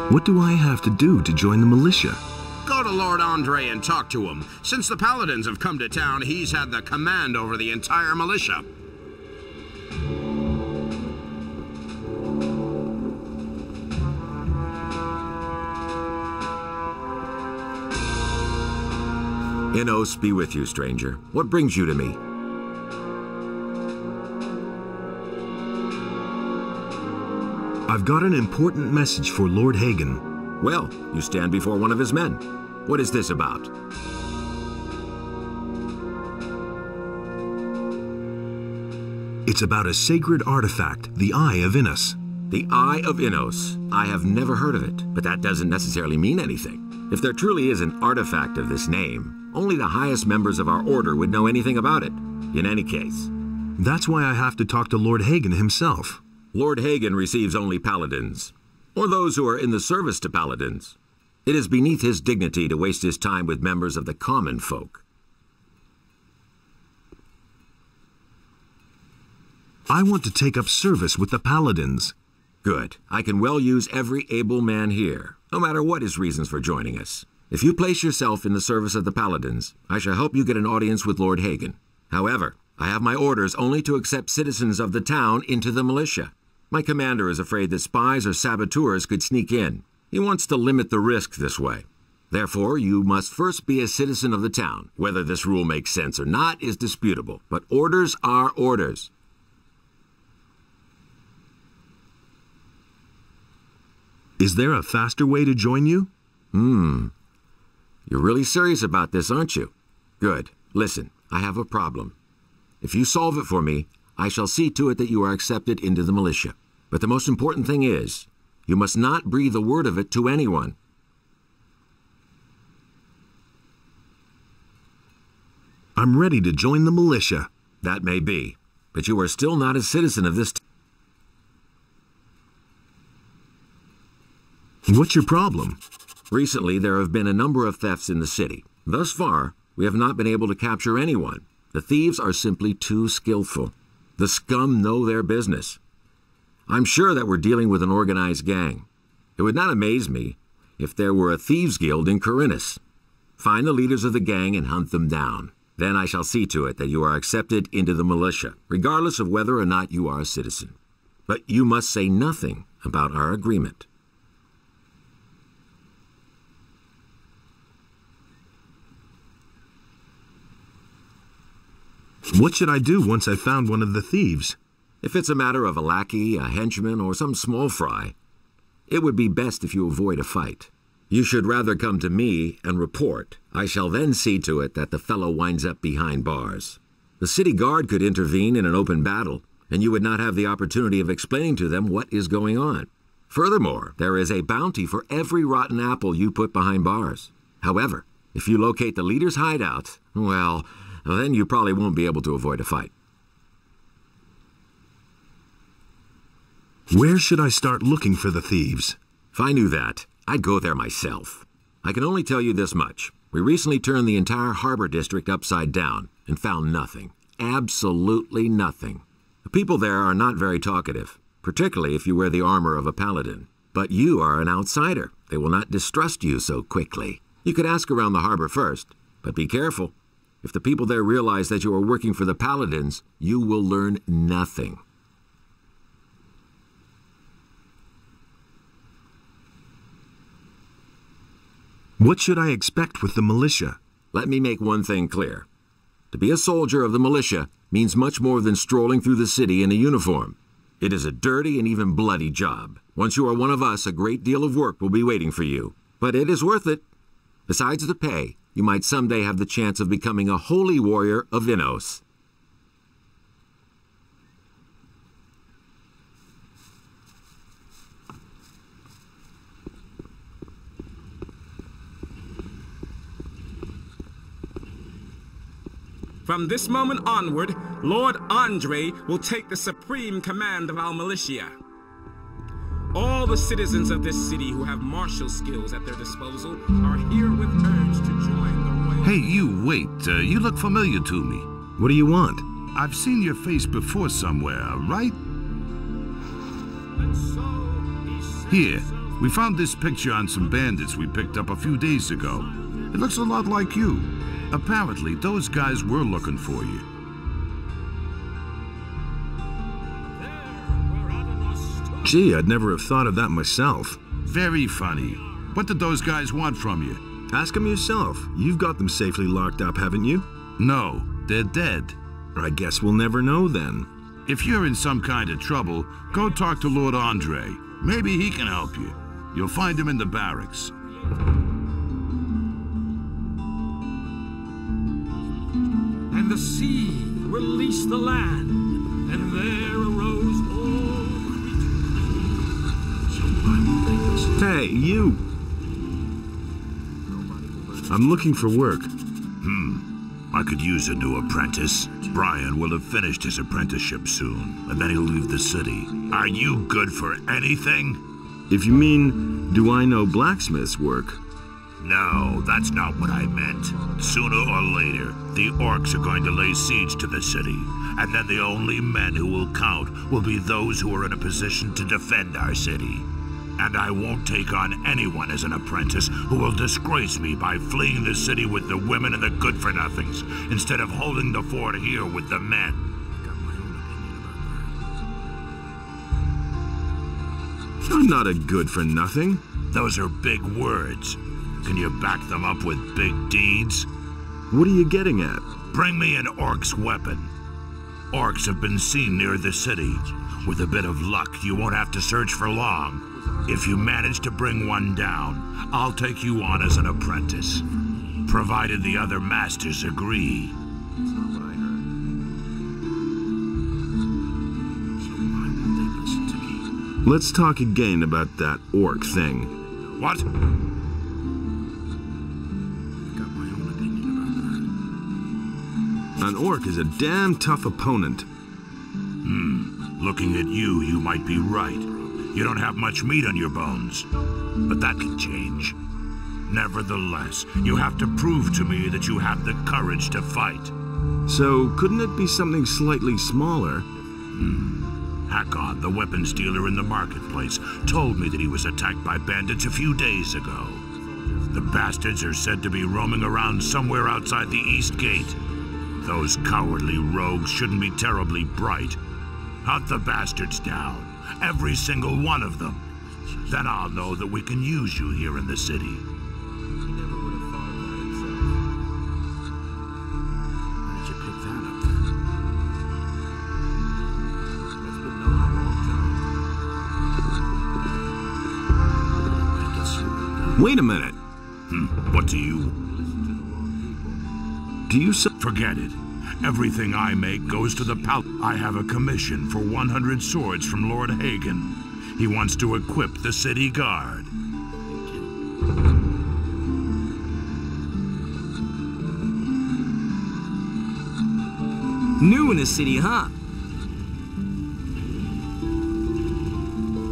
What do I have to do to join the militia? Go to Lord Andre and talk to him. Since the Paladins have come to town, he's had the command over the entire militia. Enos be with you, stranger. What brings you to me? I've got an important message for Lord Hagen. Well, you stand before one of his men. What is this about? It's about a sacred artifact, the Eye of Innos. The Eye of Innos. I have never heard of it, but that doesn't necessarily mean anything. If there truly is an artifact of this name, only the highest members of our order would know anything about it. In any case. That's why I have to talk to Lord Hagen himself. Lord Hagen receives only paladins, or those who are in the service to paladins. It is beneath his dignity to waste his time with members of the common folk. I want to take up service with the paladins. Good. I can well use every able man here, no matter what his reasons for joining us. If you place yourself in the service of the paladins, I shall help you get an audience with Lord Hagen. However, I have my orders only to accept citizens of the town into the militia. My commander is afraid that spies or saboteurs could sneak in. He wants to limit the risk this way. Therefore, you must first be a citizen of the town. Whether this rule makes sense or not is disputable, but orders are orders. Is there a faster way to join you? You're really serious about this, aren't you? Good. Listen, I have a problem. If you solve it for me, I shall see to it that you are accepted into the militia. But the most important thing is, you must not breathe a word of it to anyone. I'm ready to join the militia. That may be, but you are still not a citizen of this town. What's your problem? Recently, there have been a number of thefts in the city. Thus far, we have not been able to capture anyone. The thieves are simply too skillful. The scum know their business. I'm sure that we're dealing with an organized gang. It would not amaze me if there were a thieves' guild in Corinthus. Find the leaders of the gang and hunt them down. Then I shall see to it that you are accepted into the militia, regardless of whether or not you are a citizen. But you must say nothing about our agreement. What should I do once I've found one of the thieves? If it's a matter of a lackey, a henchman, or some small fry, it would be best if you avoid a fight. You should rather come to me and report. I shall then see to it that the fellow winds up behind bars. The city guard could intervene in an open battle, and you would not have the opportunity of explaining to them what is going on. Furthermore, there is a bounty for every rotten apple you put behind bars. However, if you locate the leader's hideout, well, then you probably won't be able to avoid a fight. Where should I start looking for the thieves? If I knew that, I'd go there myself. I can only tell you this much. We recently turned the entire harbor district upside down and found nothing. Absolutely nothing. The people there are not very talkative, particularly if you wear the armor of a paladin. But you are an outsider. They will not distrust you so quickly. You could ask around the harbor first, but be careful. If the people there realize that you are working for the paladins, you will learn nothing. What should I expect with the militia? Let me make one thing clear. To be a soldier of the militia means much more than strolling through the city in a uniform. It is a dirty and even bloody job. Once you are one of us, a great deal of work will be waiting for you. But it is worth it. Besides the pay, you might someday have the chance of becoming a holy warrior of Innos. From this moment onward, Lord Andre will take the supreme command of our militia. All the citizens of this city who have martial skills at their disposal are herewith urged to join the royal... Hey, you, wait. You look familiar to me. What do you want? I've seen your face before somewhere, right? Here, we found this picture on some bandits we picked up a few days ago. It looks a lot like you. Apparently, those guys were looking for you. Gee, I'd never have thought of that myself. Very funny. What did those guys want from you? Ask them yourself. You've got them safely locked up, haven't you? No, they're dead. I guess we'll never know then. If you're in some kind of trouble, go talk to Lord Andre. Maybe he can help you. You'll find him in the barracks. And the sea released the land, and there arose all creatures. Hey, you! I'm looking for work. I could use a new apprentice. Brian will have finished his apprenticeship soon, and then he'll leave the city. Are you good for anything? If you mean, do I know blacksmith's work? No, that's not what I meant. Sooner or later, the orcs are going to lay siege to the city, and then the only men who will count will be those who are in a position to defend our city. And I won't take on anyone as an apprentice who will disgrace me by fleeing the city with the women and the good-for-nothings, instead of holding the fort here with the men. I'm not a good-for-nothing. Those are big words. Can you back them up with big deeds? What are you getting at? Bring me an orc's weapon. Orcs have been seen near the city. With a bit of luck, you won't have to search for long. If you manage to bring one down, I'll take you on as an apprentice, provided the other masters agree. Let's talk again about that orc thing. What? An orc is a damn tough opponent. Looking at you, you might be right. You don't have much meat on your bones. But that can change. Nevertheless, you have to prove to me that you have the courage to fight. So, couldn't it be something slightly smaller? Hakon, the weapons dealer in the marketplace, told me that he was attacked by bandits a few days ago. The bastards are said to be roaming around somewhere outside the East Gate. Those cowardly rogues shouldn't be terribly bright. Hunt the bastards down, every single one of them. Then I'll know that we can use you here in the city. Wait a minute. What do you... Forget it. Everything I make goes to the palace. I have a commission for 100 swords from Lord Hagen. He wants to equip the city guard. New in the city, huh?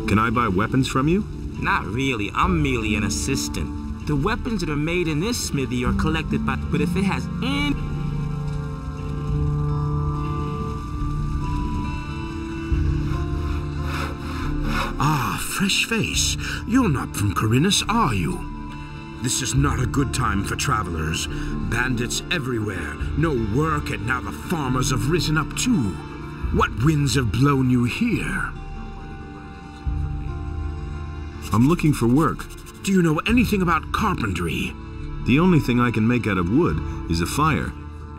Can I buy weapons from you? Not really. I'm merely an assistant. The weapons that are made in this smithy are collected by... But if it has any... Ah, fresh face. You're not from Corinus, are you? This is not a good time for travelers. Bandits everywhere. No work, and now the farmers have risen up too. What winds have blown you here? I'm looking for work. Do you know anything about carpentry? The only thing I can make out of wood is a fire.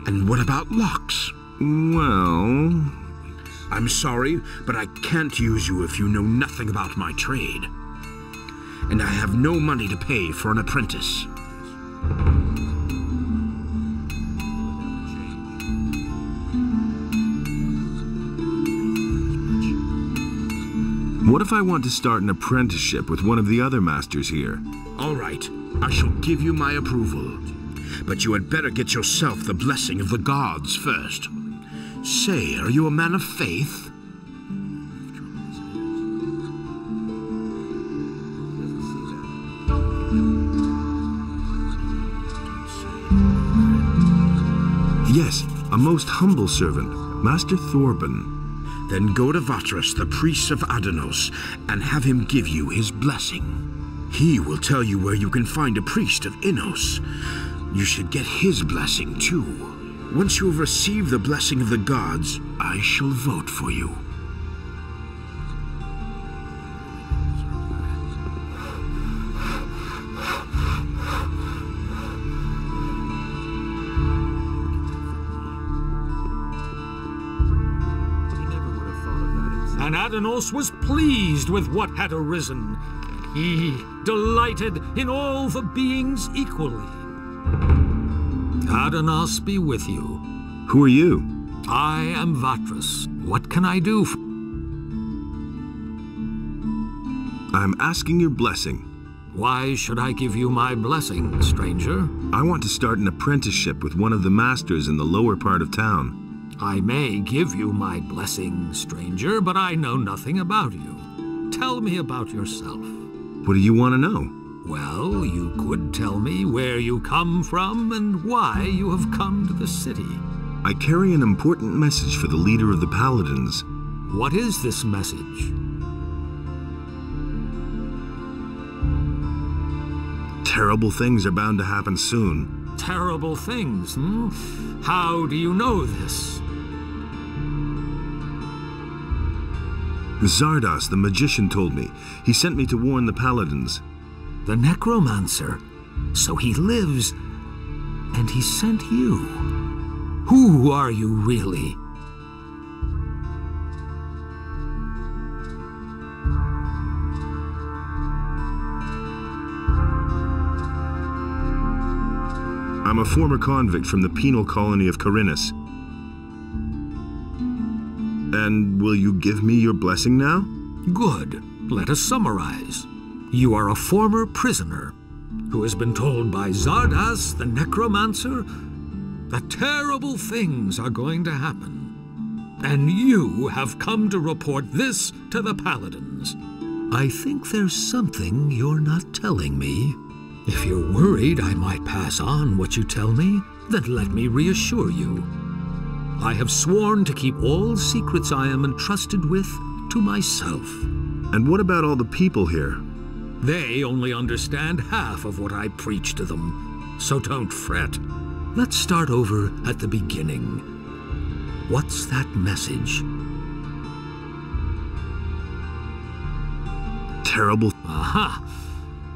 And what about locks? Well... I'm sorry, but I can't use you if you know nothing about my trade. And I have no money to pay for an apprentice. What if I want to start an apprenticeship with one of the other masters here? All right, I shall give you my approval. but you had better get yourself the blessing of the gods first. Say, are you a man of faith? Yes, a most humble servant, Master Thorben. Then go to Vatras, the priest of Adanos, and have him give you his blessing. He will tell you where you can find a priest of Innos. You should get his blessing too. Once you have received the blessing of the gods, I shall vote for you. And Adanos was pleased with what had arisen. He delighted in all the beings equally. Adanos be with you. Who are you? I am Vatras. What can I do for... I'm asking your blessing. Why should I give you my blessing, stranger? I want to start an apprenticeship with one of the masters in the lower part of town. I may give you my blessing, stranger, but I know nothing about you. Tell me about yourself. What do you want to know? Well, you could tell me where you come from and why you have come to the city. I carry an important message for the leader of the Paladins. What is this message? Terrible things are bound to happen soon. Terrible things, hmm? How do you know this? Zardos, the magician, told me. He sent me to warn the Paladins. The necromancer. So he lives, and he sent you. Who are you really? I'm a former convict from the penal colony of Corinus. And will you give me your blessing now? Good. Let us summarize. You are a former prisoner who has been told by Zardos, the necromancer, that terrible things are going to happen. And you have come to report this to the Paladins. I think there's something you're not telling me. If you're worried I might pass on what you tell me, then let me reassure you. I have sworn to keep all secrets I am entrusted with to myself. And what about all the people here? They only understand half of what I preach to them, so don't fret. Let's start over at the beginning. What's that message? Terrible. Aha!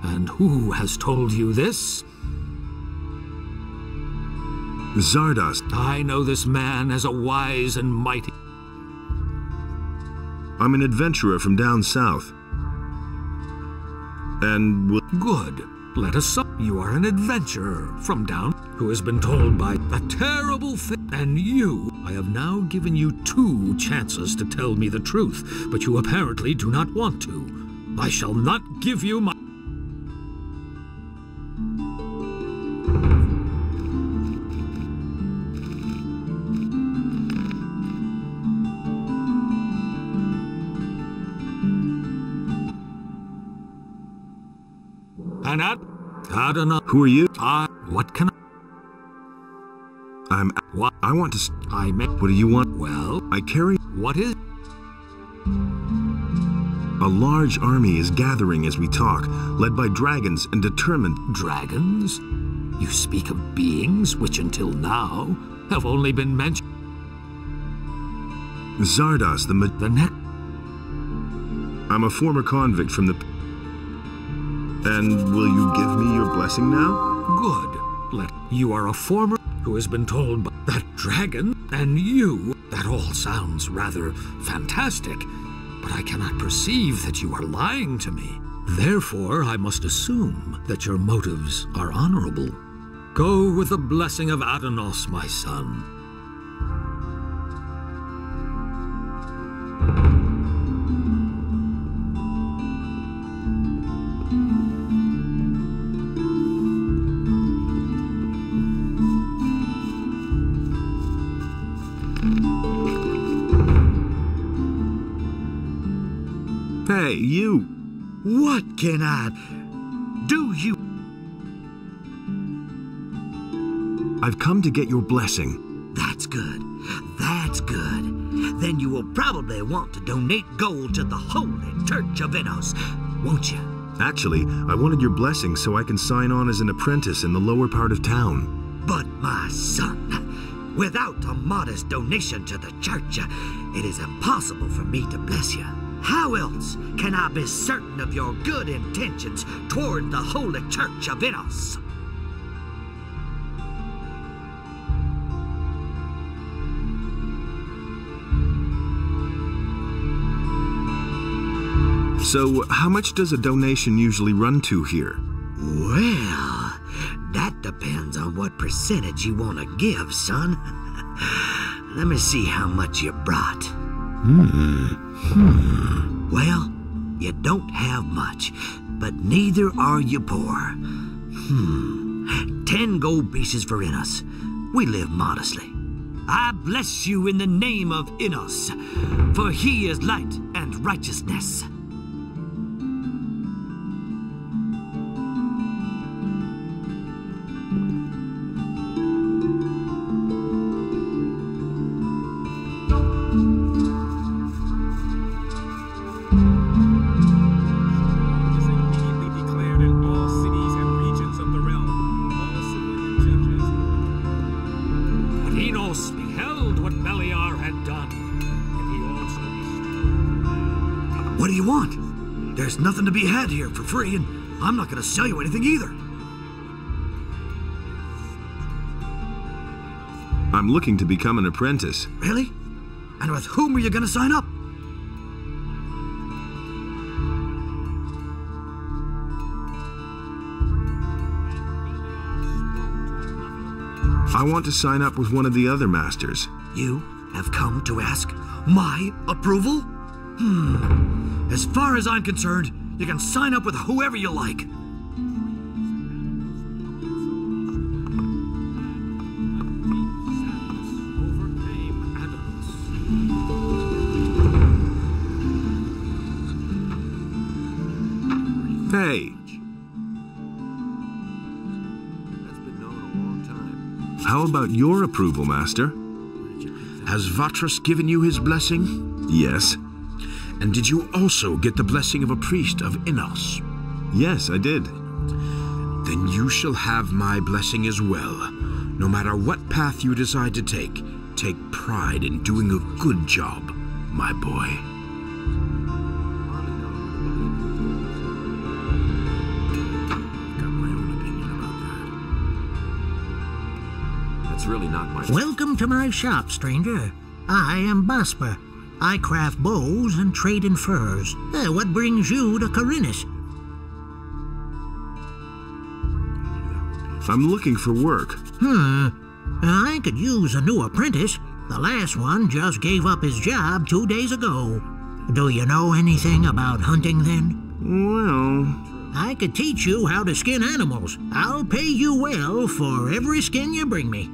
And who has told you this? Zardos. I know this man as a wise and mighty... I'm an adventurer from down south. And will... Good. Let us... You are an adventurer from down... who has been told by a terrible thing. And you... I have now given you 2 chances to tell me the truth, but you apparently do not want to. I shall not give you my... And I don't know. Who are you? What can I... What? I want to... I may... What do you want? Well... I carry... What is... A large army is gathering as we talk, led by dragons and determined... Dragons? You speak of beings which until now have only been mentioned... Zardos, the neck... I'm a former convict from the... And will you give me your blessing now? Good. You are a former who has been told by that dragon, and you... That all sounds rather fantastic, but I cannot perceive that you are lying to me. Therefore, I must assume that your motives are honorable. Go with the blessing of Adanos, my son. Hey, you! What can I do? You? I've come to get your blessing. That's good. That's good. Then you will probably want to donate gold to the Holy Church of Innos, won't you? Actually, I wanted your blessing so I can sign on as an apprentice in the lower part of town. But my son, without a modest donation to the church, it is impossible for me to bless you. How else can I be certain of your good intentions toward the Holy Church of Innos? So, how much does a donation usually run to here? Well, that depends on what percentage you want to give, son. Let me see how much you brought. Well, you don't have much, but neither are you poor. 10 gold pieces for Innos. We live modestly. I bless you in the name of Innos, for he is light and righteousness. There's nothing to be had here for free, and I'm not going to sell you anything either. I'm looking to become an apprentice. Really? And with whom are you going to sign up? I want to sign up with one of the other masters. You have come to ask my approval? As far as I'm concerned, you can sign up with whoever you like. Hey. How about your approval, Master? Has Vatras given you his blessing? Yes. And did you also get the blessing of a priest of Innos? Yes, I did. Then you shall have my blessing as well. No matter what path you decide to take pride in doing a good job, my boy. Got my own opinion about that. That's really not my... Welcome to my shop, stranger. I am Basper. I craft bows and trade in furs. What brings you to Khorinis? I'm looking for work. I could use a new apprentice. The last one just gave up his job 2 days ago. Do you know anything about hunting then? Well... I could teach you how to skin animals. I'll pay you well for every skin you bring me.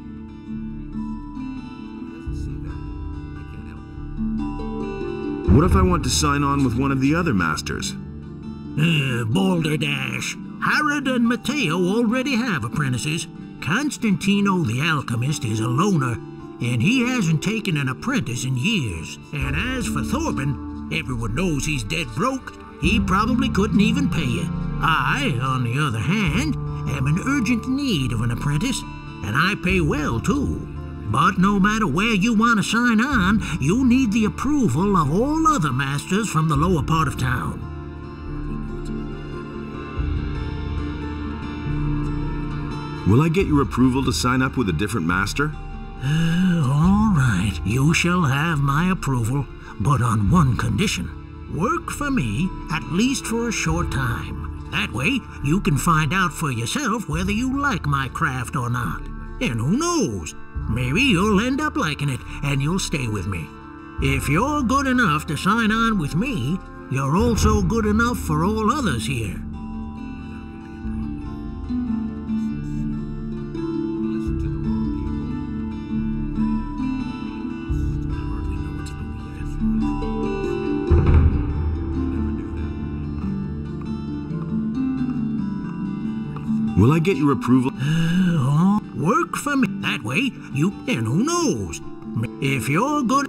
What if I want to sign on with one of the other masters? Balderdash. Harrod and Matteo already have apprentices. Constantino the alchemist is a loner, and he hasn't taken an apprentice in years. And as for Thorben, everyone knows he's dead broke. He probably couldn't even pay you. I, on the other hand, am in urgent need of an apprentice, and I pay well too. But no matter where you want to sign on, you need the approval of all other masters from the lower part of town. Will I get your approval to sign up with a different master? All right, you shall have my approval, but on one condition. Work for me, at least for a short time. That way, you can find out for yourself whether you like my craft or not. And who knows? Maybe you'll end up liking it, and you'll stay with me. If you're good enough to sign on with me, you're also good enough for all others here. Will I get your approval? Work for me. That way, you... And who knows? If you're good...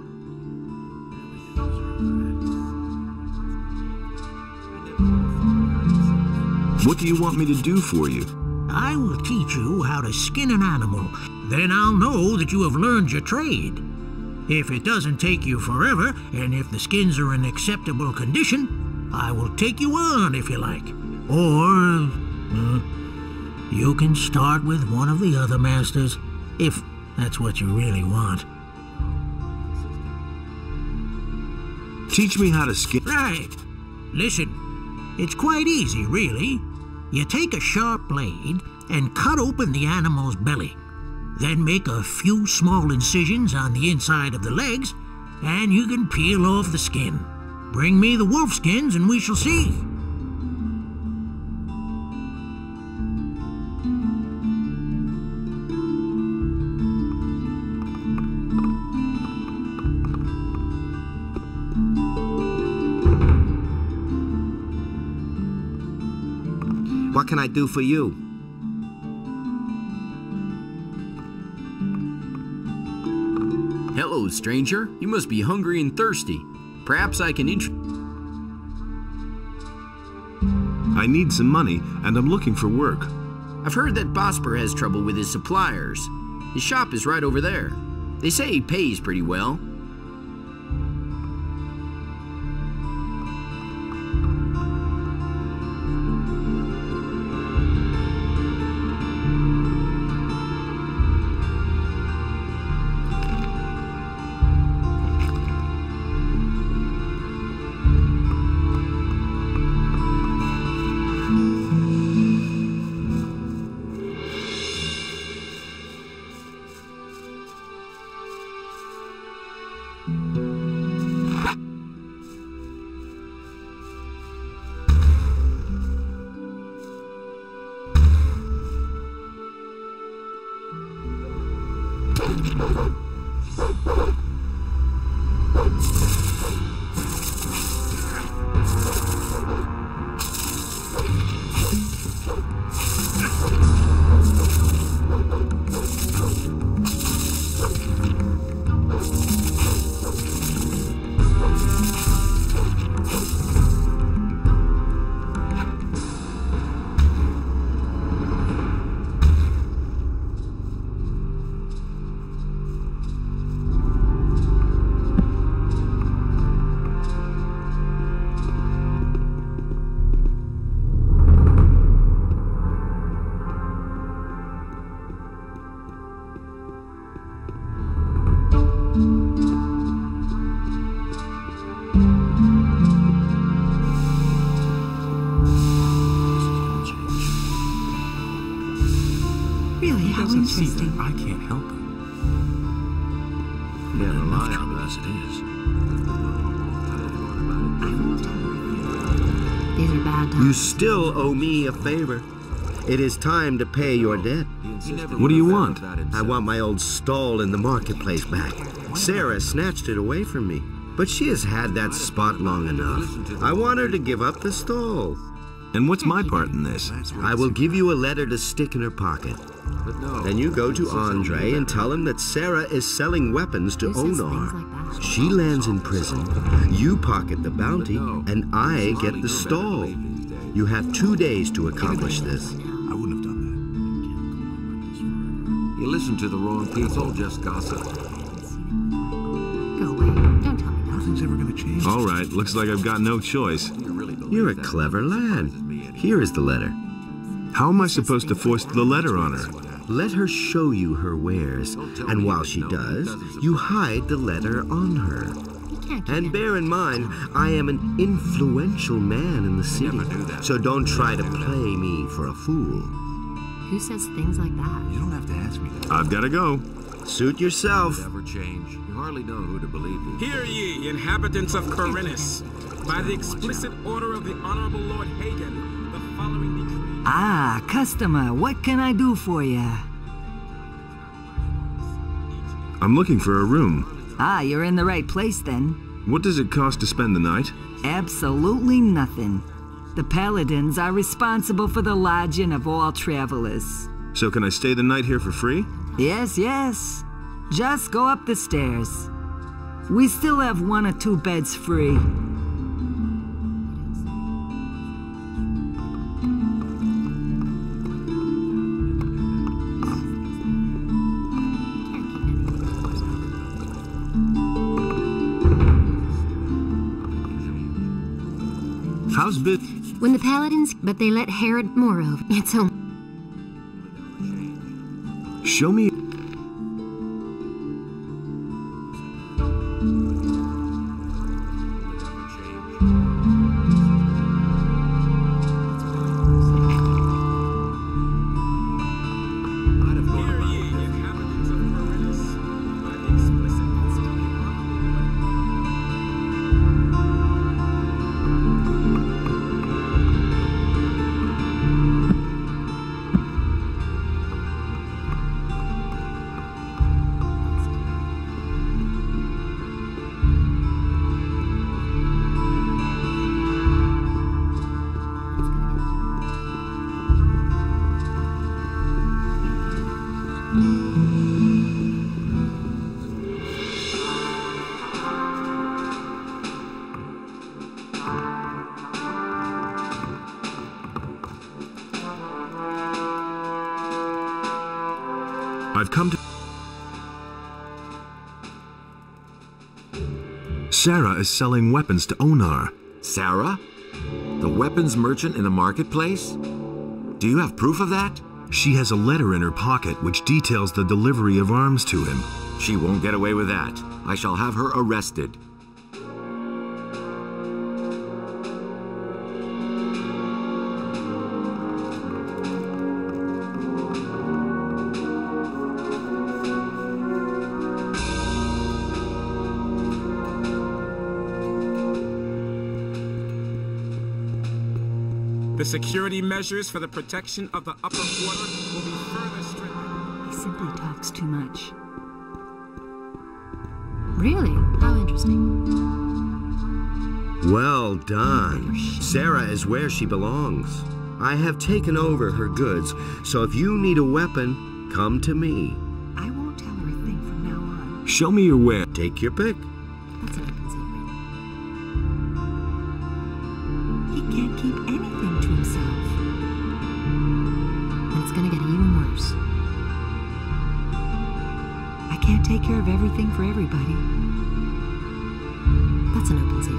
What do you want me to do for you? I will teach you how to skin an animal. Then I'll know that you have learned your trade. If it doesn't take you forever, and if the skins are in acceptable condition, I will take you on if you like. Or, you can start with one of the other masters, if that's what you really want. Teach me how to skin. Right. Listen, it's quite easy, really. You take a sharp blade and cut open the animal's belly. Then make a few small incisions on the inside of the legs, and you can peel off the skin. Bring me the wolf skins and we shall see. What can I do for you? Hello, stranger. You must be hungry and thirsty. Perhaps I can I need some money, and I'm looking for work. I've heard that Bosper has trouble with his suppliers. His shop is right over there. They say he pays pretty well. Interesting. I can't help it. We have enough trouble as it is. These are bad times. You still owe me a favor. It is time to pay your debt. What do you want? I want my old stall in the marketplace back. Sarah snatched it away from me, but she has had that spot long enough. I want her to give up the stall. And what's my part in this? I will give you a letter to stick in her pocket. Then you go to Andre and tell him that Sarah is selling weapons to NAAR. She lands in prison, you pocket the bounty, and I get the stall. You have 2 days to accomplish this. I wouldn't have done that. You listen to the wrong people. It's all just gossip. Go away. Don't tell me that. Nothing's ever going to change. All right, looks like I've got no choice. You're a clever lad. Here is the letter. How am I supposed to foist the letter on her? Let her show you her wares, and while she does, you hide the letter on her. And bear in mind, I am an influential man in the city, so don't try to play me for a fool. Who says things like that? You don't have to ask me that. I've got to go. Suit yourself. Never change. You hardly know who to believe in. Hear ye, inhabitants of Corinus, by the explicit order of the Honorable Lord Hagen, the following decree. Ah, customer, what can I do for you? I'm looking for a room. Ah, you're in the right place then. What does it cost to spend the night? Absolutely nothing. The paladins are responsible for the lodging of all travelers. So can I stay the night here for free? Yes, yes. Just go up the stairs. We still have 1 or 2 beds free. How's bit? When the paladins, but they let Herod Morov. It's home. Show me. I've come to... Sarah is selling weapons to Onar. Sarah? The weapons merchant in the marketplace? Do you have proof of that? She has a letter in her pocket which details the delivery of arms to him. She won't get away with that. I shall have her arrested. The security measures for the protection of the upper quarter will be further strengthened. He simply talks too much. Really? How interesting. Well done. Sarah is where she belongs. I have taken over her goods, so if you need a weapon, come to me. I won't tell her a thing from now on. Show me your ware. Take your pick. That's an open secret. He can't keep anything to himself. And it's gonna get even worse. I can't take care of everything for everybody. That's an open secret.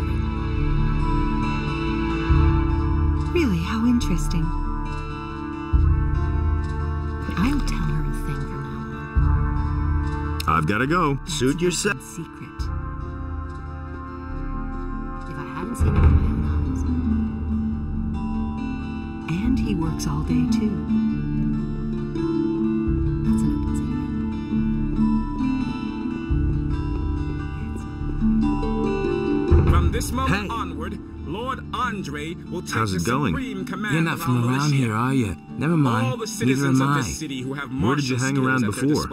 Really, how interesting. I'll tell her a thing from now on. I've got to go. Suit yourself. Secret. If I hadn't seen it with my own eyes. And he works all day too. That's an open secret. From this moment onward, Lord Andre will take How's the it going? supreme command. You're not of from our around militia. here, are you? Never mind. All the Neither citizens am of I. this city who have Where did you hang around before?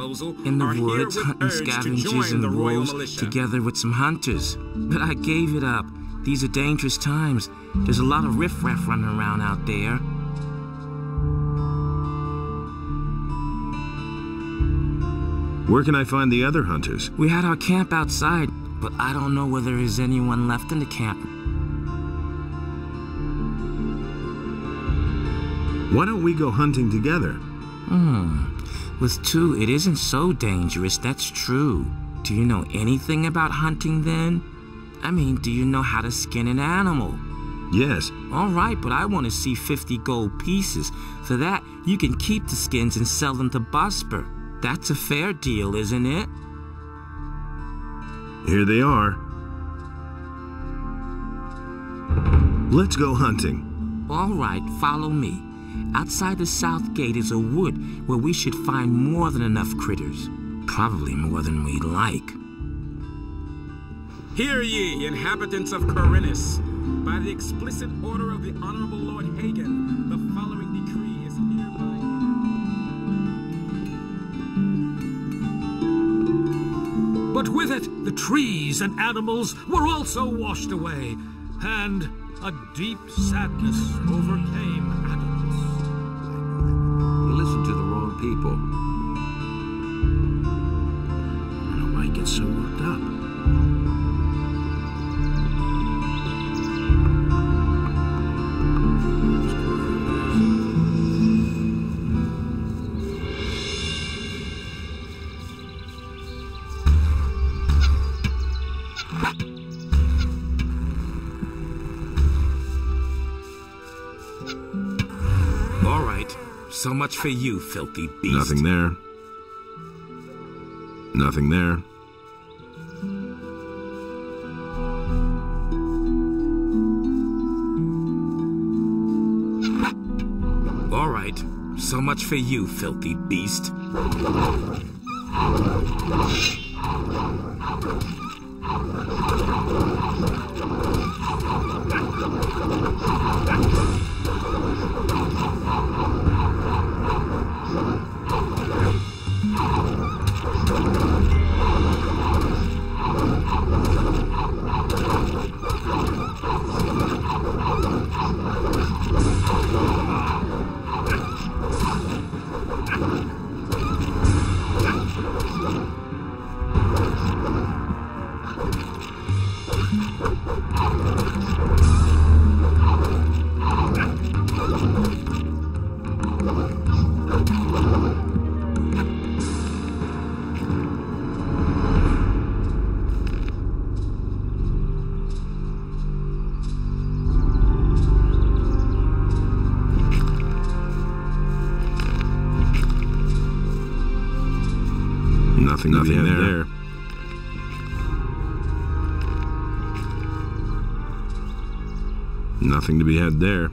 In the are woods, herewith hunting urged to scavengers join and the royal wolves, militia. together with some hunters. But I gave it up. These are dangerous times. There's a lot of riffraff running around out there. Where can I find the other hunters? We had our camp outside, but I don't know whether there is anyone left in the camp. Why don't we go hunting together? With two, it isn't so dangerous, that's true. Do you know anything about hunting then? I mean, do you know how to skin an animal? Yes. All right, but I want to see 50 gold pieces. For that, you can keep the skins and sell them to Bosper. That's a fair deal, isn't it? Here they are. Let's go hunting. All right, follow me. Outside the south gate is a wood where we should find more than enough critters. Probably more than we'd like. Hear ye, inhabitants of Corinus. By the explicit order of the Honorable Lord Hagen, the following decree is hereby... But with it, the trees and animals were also washed away, and a deep sadness overcame Adams. You listen to the wrong people. I don't know why he gets so worked up. All right. So much for you, filthy beast. Nothing there. Nothing there. All right. So much for you, filthy beast. Nothing there. Nothing to be had there.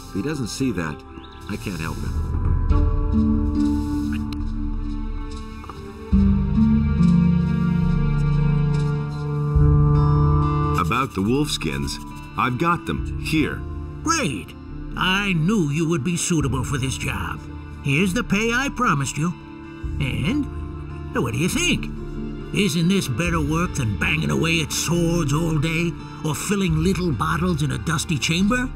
If he doesn't see that, I can't help him. About the wolfskins, I've got them here. Great. I knew you would be suitable for this job. Here's the pay I promised you. And what do you think? Isn't this better work than banging away at swords all day or filling little bottles in a dusty chamber?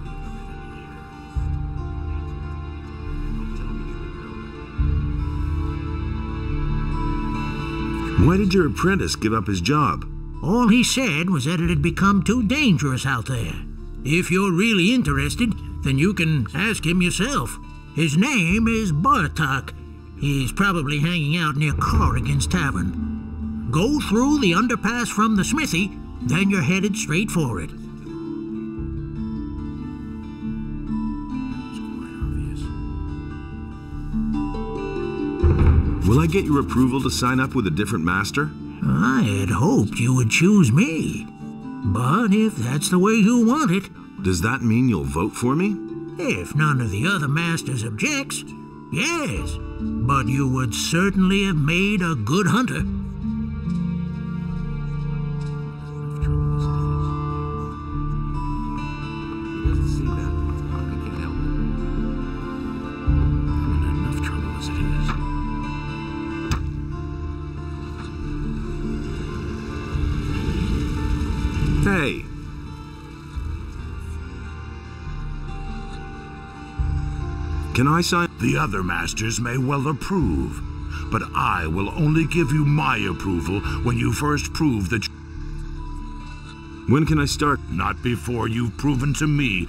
Why did your apprentice give up his job? All he said was that it had become too dangerous out there. If you're really interested, then you can ask him yourself. His name is Bartok. He's probably hanging out near Corrigan's Tavern. Go through the underpass from the smithy, then you're headed straight for it. Will I get your approval to sign up with a different master? I had hoped you would choose me. But if that's the way you want it... Does that mean you'll vote for me? If none of the other masters objects, yes. But you would certainly have made a good hunter. Hey! Can I sign? The other masters may well approve, but I will only give you my approval when you first prove that... When can I start? Not before you've proven to me.